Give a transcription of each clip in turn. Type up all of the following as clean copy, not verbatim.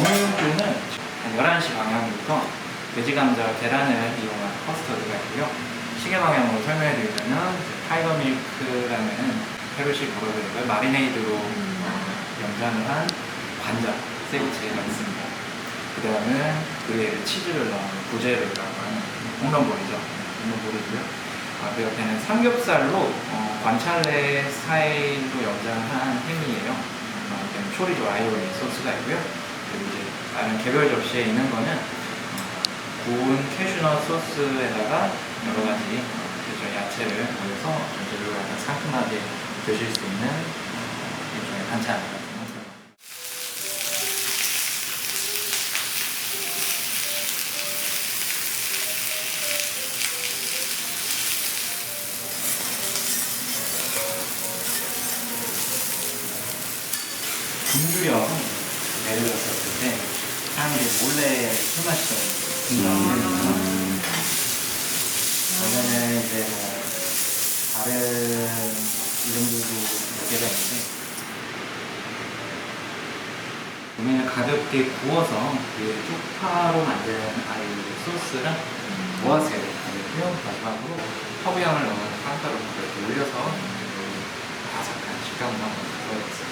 메뉴는 한 11시 방향부터 돼지감자 계란을 이용한 커스터드가 있고요. 시계 방향으로 설명해 드리자면 타이거 밀크라는 페루식 버섯을 마리네이드로 염장을 한 관자 세비체가 있습니다. 그 다음에 그 위에 치즈를 넣은 부제르라고 하는 홈런볼이죠. 홈런볼이고요. 그 옆에는 삼겹살로 관찰레 스타일로 염장한 햄이에요. 옆에는 초리조 아이오리 소스가 있고요. 그리고 이제 다른 개별 접시에 있는 거는 구운 캐슈넛 소스에다가 여러 가지 야채를 올려서 전체적으로 약간 상큼하게 드실 수 있는 일종의 반찬 같은 형태로. 굶주려서 배를 갔었을 때 사람들이 몰래 술 마시더라고요. 원래는 이제 뭐 다른 이름들도 몇 개가 있는데 고민을 가볍게 구워서 그 쪽파로 만든 아이 소스랑 모아새를 가지고요. 마지막으로 허브향을 넣은 빵가루를 이렇게 올려서 바삭한 식감을 한번 더해봤어요.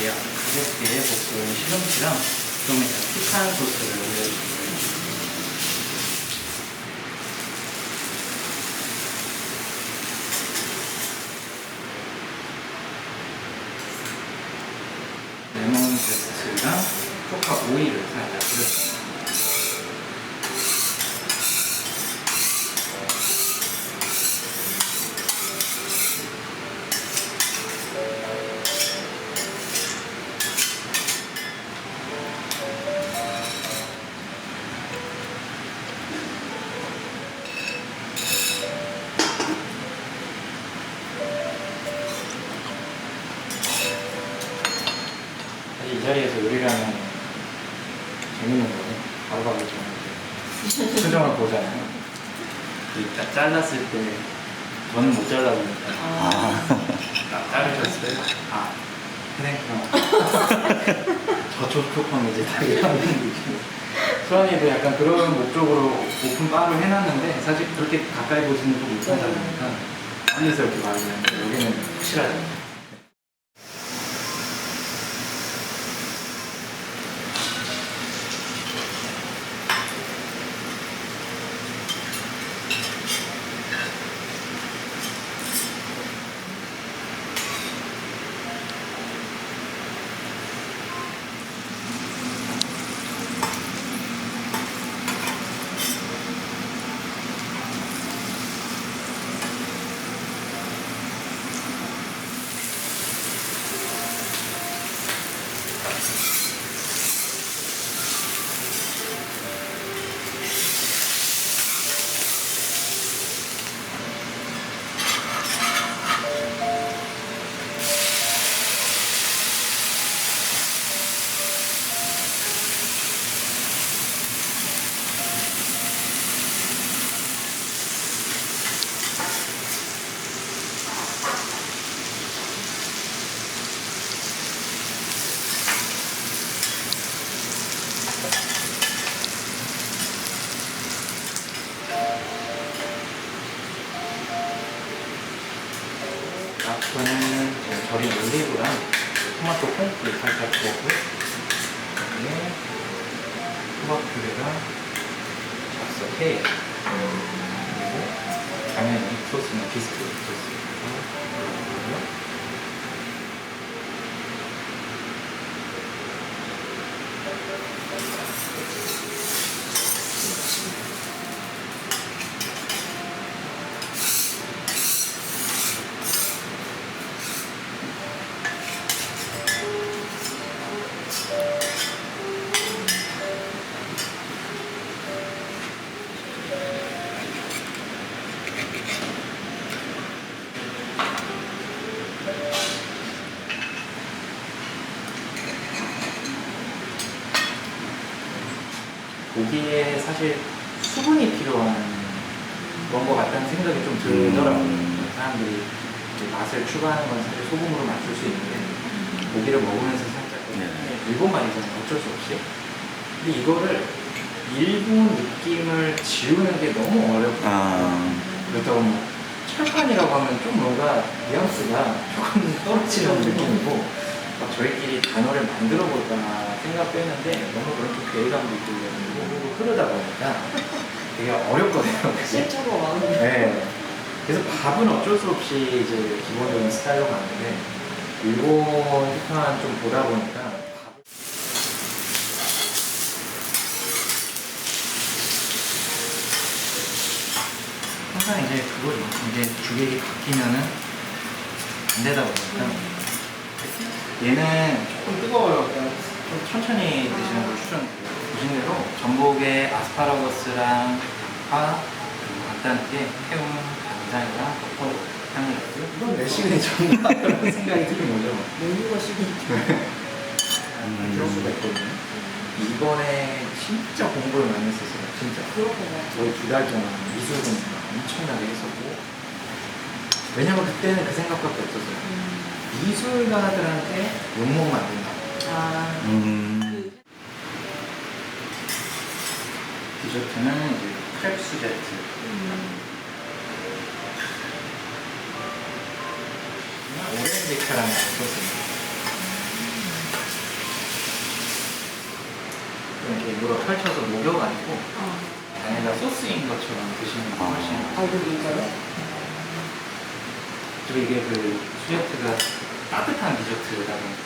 가볍게 볶은 시금치랑 좀 피칸 소스를 올려주고요. 레몬 제스랑 초카 오일을 살짝 뿌렸습니다. 이 자리에서 요리를 하면 재밌는 거죠. 바로바로 좀 표정을 보잖아요. 딱 잘랐을 때 저는 못 잘라보니까 자르셨어요? 그래 그럼 저촉촉하면 이제 다 이러는 느낌. 수환이도 약간 그런 목적으로 오픈 바를 해놨는데 사실 그렇게 가까이 보지는 또 못하다 보니까 안에서 이렇게 말을 하는데 여기는 확실하죠. 저는 절인 올리브랑 토마토 콩을 살짝 부었고요. 그다음에 호박 퓨레랑 잡서 케이크, 그리고 당연히 소스는 비스트 소스. 고기에 사실 수분이 필요한 그런 것 같다는 생각이 좀 들더라고요. 사람들이 이제 맛을 추가하는 건 사실 소금으로 맞출 수 있는데 고기를 먹으면서 살짝 일본 맛이잖아요. 어쩔 수 없이. 근데 이거를 일본 느낌을 지우는 게 너무 어렵고 그렇다고 뭐 철판이라고 하면 좀 뭔가 뉘앙스가 조금 떨어지는 느낌이고 막 저희끼리 단어를 만들어 볼까 생각도 했는데 너무 그렇게 괴리감도 있고 이러고 흐르다 보니까 되게 어렵거든요. 그게. 실제로 많은 네. 그래서 밥은 어쩔 수 없이 이제 기본적인 스타일로 가는데 일본 식판 좀 보다 보니까 항상 이제 그거죠. 이제 주객이 바뀌면은 안 되다 보니까 얘는 조금 뜨거워요. 좀 천천히 드시는 걸 추천드려요. 보신 대로 전복에 아스파라거스랑 파, 그리고 간단하게 태운 간장이랑 버터 향이었고요. 이건 내 시그니처인가? 그런 생각이 드는 거죠. 메뉴가 시그니처. 그럴 수가 있거든요. 이번에 진짜 공부를 많이 했었어요. 진짜. 거의 2달 동안 미술 공부 엄청나게 했었고. 왜냐면 그때는 그 생각밖에 없었어요. 미술가들한테 욕먹 만든다. 디저트는 이제 크랩 수제트. 오렌지 카라멜 소스입니다. 이렇게 일부러 펼쳐서 녹여가지고 안에다 소스인 것처럼 드시는 게 훨씬. 진짜요? 그리고 이게 그 수제트가 따뜻한 디저트다 보니까.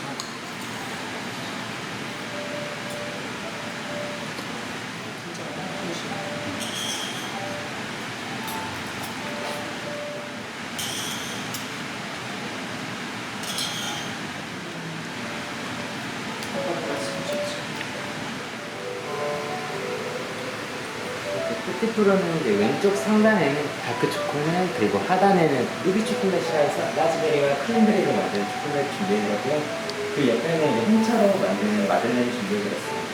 끝으로는 이제 왼쪽 상단에는 다크 초콜릿 그리고 하단에는 루비 초콜릿이라 해서 라즈베리와 크랜베리로 만든 초콜릿 준비해드렸고요. 그 옆에는 이제 홍차로 만드는 마들렌 준비해드렸습니다.